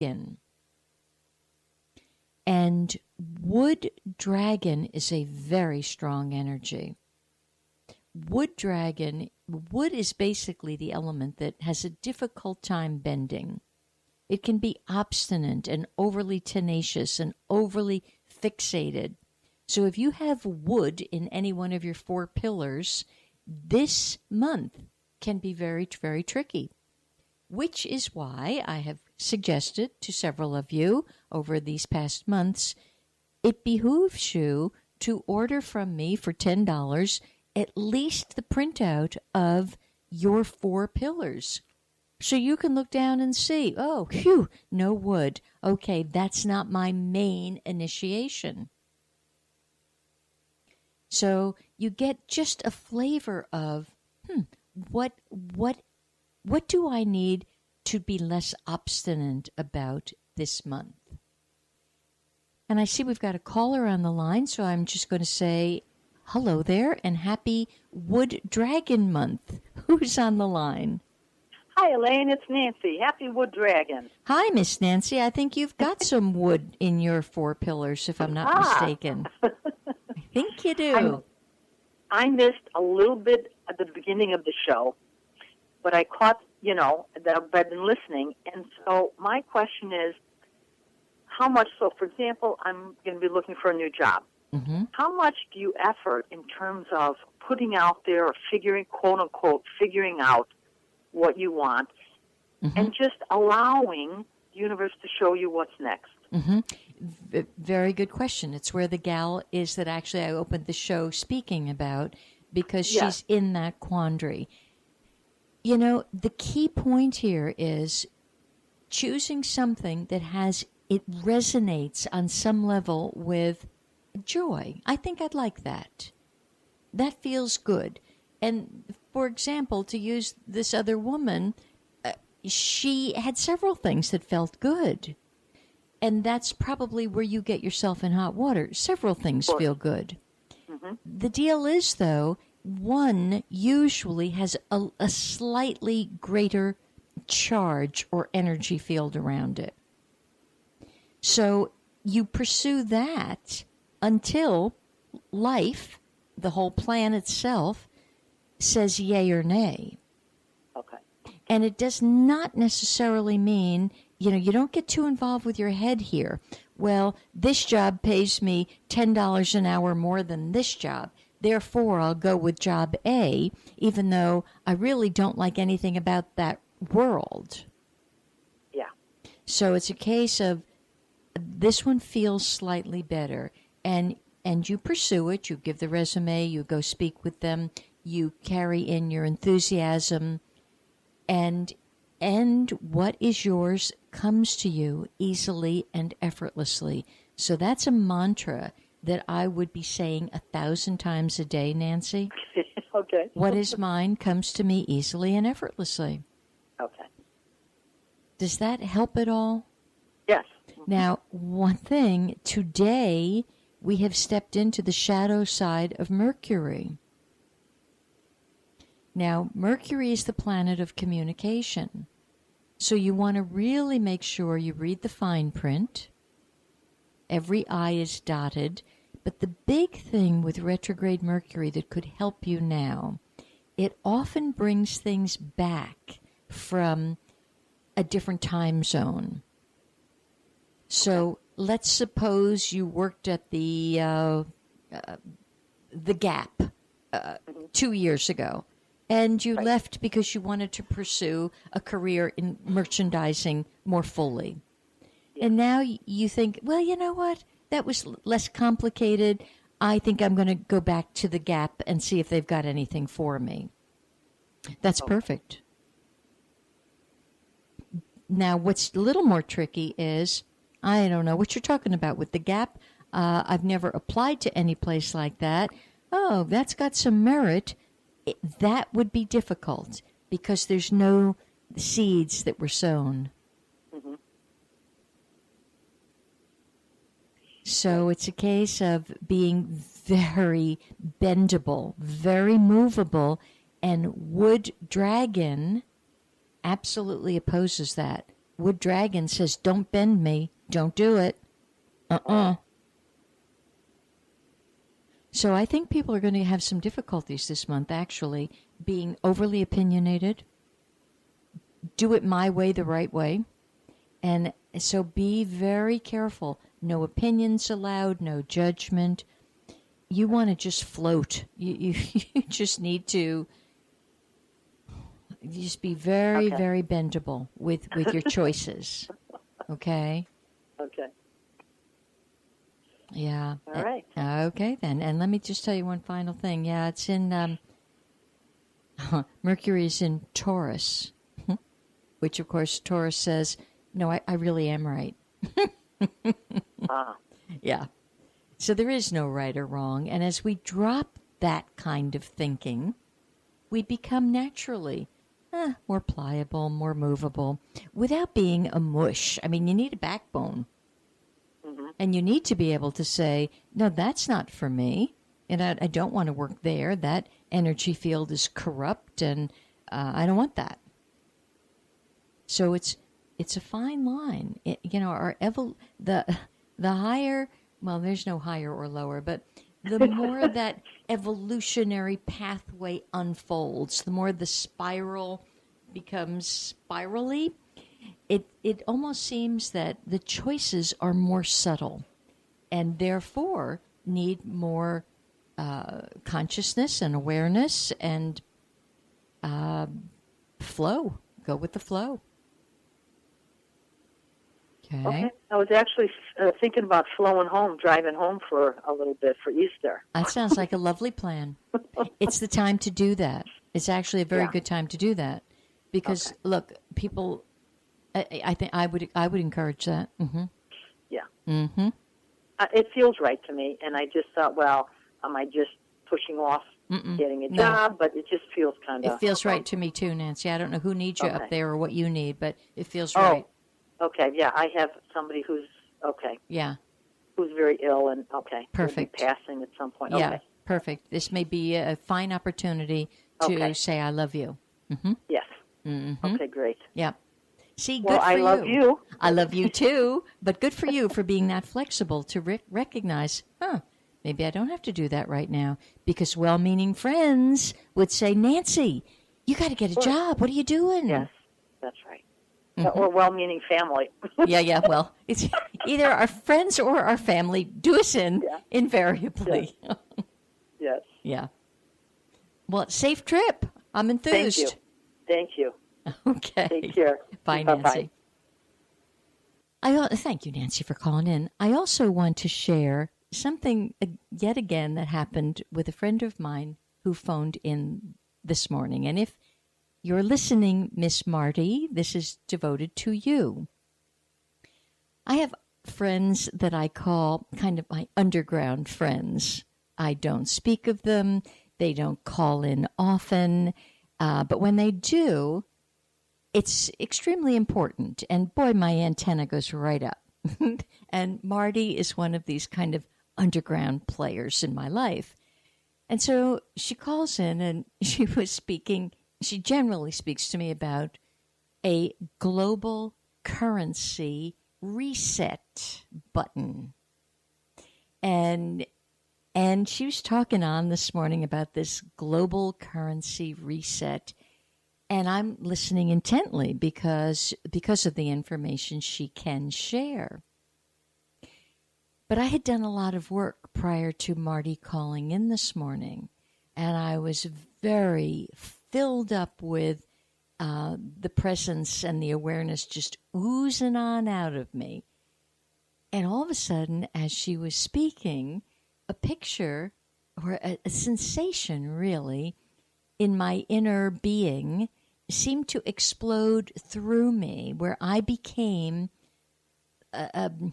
in. And wood dragon is a very strong energy. Wood dragon, wood is basically the element that has a difficult time bending. It can be obstinate and overly tenacious and overly fixated. So if you have wood in any one of your 4 pillars, this month can be very, very tricky, which is why I have suggested to several of you over these past months, it behooves you to order from me for $10 at least the printout of your 4 pillars. So you can look down and see, oh, phew, no wood. Okay, that's not my main initiation. So you get just a flavor of, what do I need to be less obstinate about this month? And I see we've got a caller on the line, so I'm just going to say hello there and happy Wood Dragon Month. Who's on the line? Hi, Elaine. It's Nancy. Happy Wood Dragon. Hi, Miss Nancy. I think you've got some wood in your 4 pillars, if I'm not mistaken. I think you do. I missed a little bit at the beginning of the show, but I caught, that I've been listening. And so my question is, how much, so for example, I'm going to be looking for a new job. Mm-hmm. How much do you effort in terms of putting out there or figuring, quote unquote, figuring out what you want and just allowing the universe to show you what's next? Mm-hmm. Very good question. It's where the gal is that actually I opened the show speaking about, because she's in that quandary. The key point here is choosing something that it resonates on some level with joy. I think I'd like that. That feels good. And for example, to use this other woman, she had several things that felt good. And that's probably where you get yourself in hot water. Several things feel good. Mm-hmm. The deal is, though, one usually has a slightly greater charge or energy field around it. So you pursue that until life, the whole plan itself, says yay or nay. Okay. And it does not necessarily mean, you don't get too involved with your head here. Well, this job pays me $10 an hour more than this job. Therefore, I'll go with job A, even though I really don't like anything about that world. Yeah. So it's a case of this one feels slightly better. And you pursue it. You give the resume. You go speak with them. You carry in your enthusiasm. And what is yours comes to you easily and effortlessly. So that's a mantra that I would be saying 1,000 times a day, Nancy. Okay. What is mine comes to me easily and effortlessly. Okay. Does that help at all? Yes. Now, one thing, today we have stepped into the shadow side of Mercury. Now, Mercury is the planet of communication. So you want to really make sure you read the fine print. Every I is dotted. But the big thing with retrograde Mercury that could help you now, it often brings things back from a different time zone. So let's suppose you worked at the Gap 2 years ago, and you left because you wanted to pursue a career in merchandising more fully. Yeah. And now you think, well, you know what? That was less complicated. I think I'm going to go back to the Gap and see if they've got anything for me. That's perfect. Now, what's a little more tricky is, I don't know what you're talking about with the Gap. I've never applied to any place like that. Oh, that's got some merit. That would be difficult because there's no seeds that were sown. Mm-hmm. So it's a case of being very bendable, very movable, and Wood Dragon absolutely opposes that. Wood Dragon says, don't bend me. Don't do it. So I think people are going to have some difficulties this month, actually, being overly opinionated. Do it my way, the right way. And so be very careful. No opinions allowed, no judgment. You want to just float. You just need to just be very, very bendable with your choices. Okay? Okay. Yeah. All right. Okay, then. And let me just tell you one final thing. Yeah, it's in Mercury's in Taurus, which, of course, Taurus says, no, I really am right. Yeah. So there is no right or wrong. And as we drop that kind of thinking, we become naturally more pliable, more movable, without being a mush. I mean, you need a backbone. And you need to be able to say, no, that's not for me. And I don't want to work there. That energy field is corrupt, and I don't want that. So it's a fine line. The higher, well, there's no higher or lower, but the more that evolutionary pathway unfolds, the more the spiral becomes spirally. It almost seems that the choices are more subtle and therefore need more consciousness and awareness and flow. Go with the flow. Okay. I was actually thinking about driving home for a little bit for Easter. That sounds like a lovely plan. It's the time to do that. It's actually a very good time to do that because, look, people... I think I would encourage that. Mm-hmm. Yeah. Mm-hmm. It feels right to me, and I just thought, well, am I just pushing off getting a job? But it just feels kind of... It feels right to me too, Nancy. I don't know who needs you up there or what you need, but it feels right. Okay. Yeah, I have somebody who's Yeah. Who's very ill, and perfect. Will be passing at some point. Yeah. Okay. Perfect. This may be a fine opportunity to say I love you. Mm-hmm. Yes. Mm-hmm. Okay. Great. Yeah. See, good for you. I love you. I love you too, but good for you for being that flexible to recognize, maybe I don't have to do that right now, because well-meaning friends would say, Nancy, you got to get a job. What are you doing? Yes, that's right. Or well-meaning family. Yeah. Well, it's either our friends or our family do us in invariably. Yes. Yeah. Well, safe trip. I'm enthused. Thank you. Okay. Take care. Bye, Nancy. Thank you, Nancy, for calling in. I also want to share something yet again that happened with a friend of mine who phoned in this morning. And if you're listening, Miss Marty, this is devoted to you. I have friends that I call kind of my underground friends. I don't speak of them. They don't call in often. But when they do, it's extremely important. And boy, my antenna goes right up. And Marty is one of these kind of underground players in my life. And so she calls in and she was speaking. She generally speaks to me about a global currency reset button. And she was talking on this morning about this global currency reset. And I'm listening intently because of the information she can share. But I had done a lot of work prior to Marty calling in this morning, and I was very filled up with the presence and the awareness just oozing on out of me. And all of a sudden, as she was speaking, a picture or a sensation, really, in my inner being seemed to explode through me, where I became the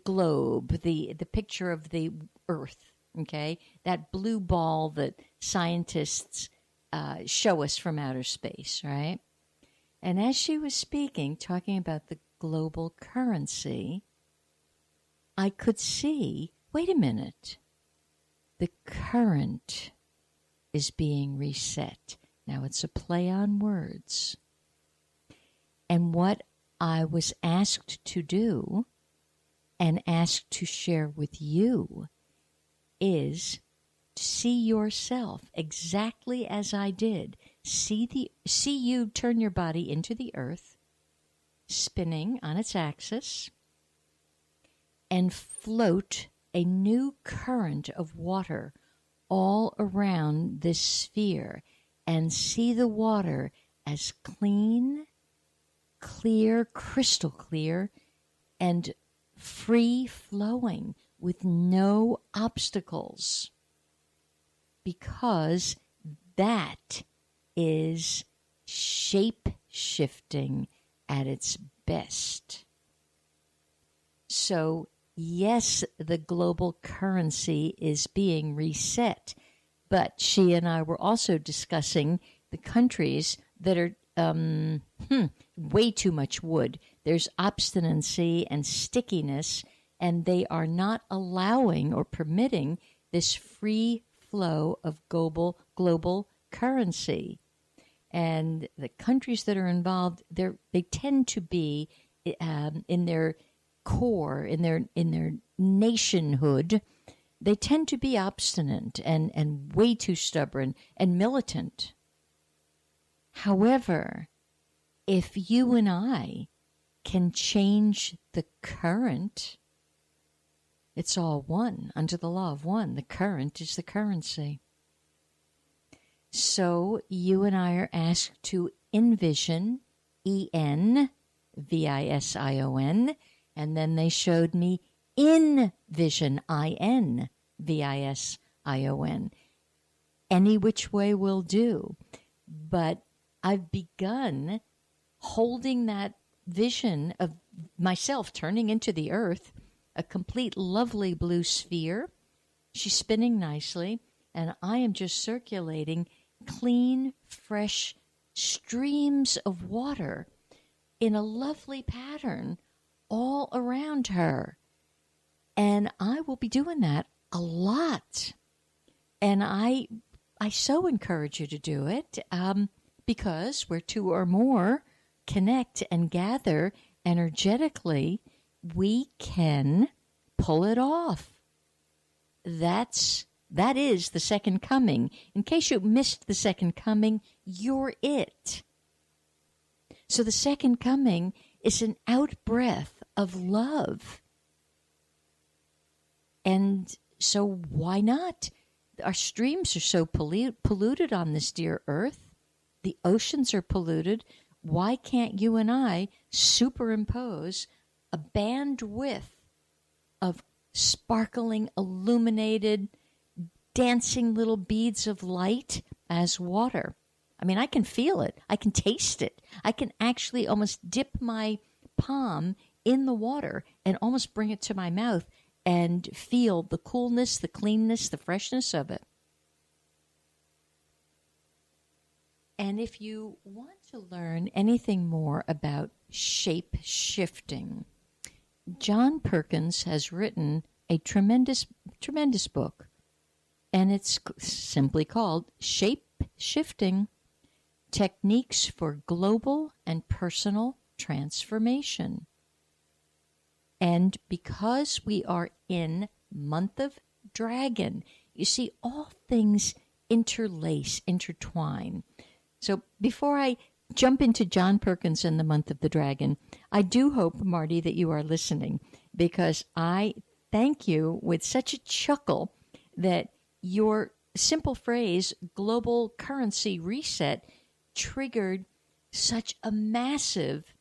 globe, the picture of the Earth, okay? That blue ball that scientists show us from outer space, right? And as she was speaking, talking about the global currency, I could see, wait a minute, the current is being reset. Now, it's a play on words. And what I was asked to do and asked to share with you is to see yourself exactly as I did. See you turn your body into the earth, spinning on its axis, and float a new current of water all around this sphere, and see the water as clean, clear, crystal clear, and free flowing with no obstacles, because that is shape shifting at its best. So, yes, the global currency is being reset, but she and I were also discussing the countries that are way too much wood. There's obstinacy and stickiness, and they are not allowing or permitting this free flow of global currency. And the countries that are involved, they tend to be in their core, in their nationhood, they tend to be obstinate and way too stubborn and militant. However, if you and I can change the current, it's all one. Under the law of one, the current is the currency. So you and I are asked to envision, ENVISION, and then they showed me InVision, INVISION. Any which way will do. But I've begun holding that vision of myself turning into the earth, a complete lovely blue sphere. She's spinning nicely, and I am just circulating clean, fresh streams of water in a lovely pattern all around her. And I will be doing that a lot. And I so encourage you to do it because where two or more connect and gather energetically, we can pull it off. That is the second coming. In case you missed the second coming, you're it. So the second coming is an out-breath of love. And so why not? Our streams are so polluted on this dear earth. The oceans are polluted. Why can't you and I superimpose a bandwidth of sparkling, illuminated, dancing little beads of light as water? I mean, I can feel it. I can taste it. I can actually almost dip my palm in the water and almost bring it to my mouth and feel the coolness, the cleanness, the freshness of it. And if you want to learn anything more about shape shifting, John Perkins has written a tremendous book, and it's simply called Shape Shifting: Techniques for Global and Personal Transformation. And because we are in month of dragon, you see, all things interlace, intertwine. So before I jump into John Perkins and the month of the dragon, I do hope, Marty, that you are listening, because I thank you with such a chuckle that your simple phrase, global currency reset, triggered such a massive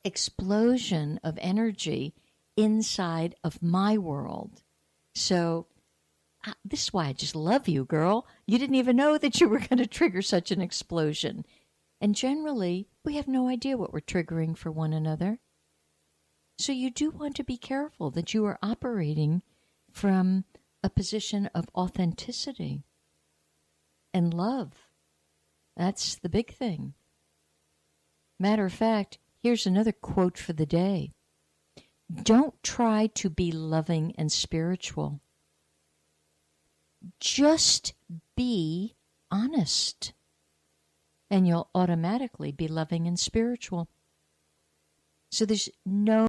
explosion of energy inside of my world. So this is why I just love you, girl. You didn't even know that you were going to trigger such an explosion. And generally, we have no idea what we're triggering for one another. So you do want to be careful that you are operating from a position of authenticity and love. That's the big thing. Matter of fact, here's another quote for the day. Don't try to be loving and spiritual. Just be honest, and you'll automatically be loving and spiritual. So there's no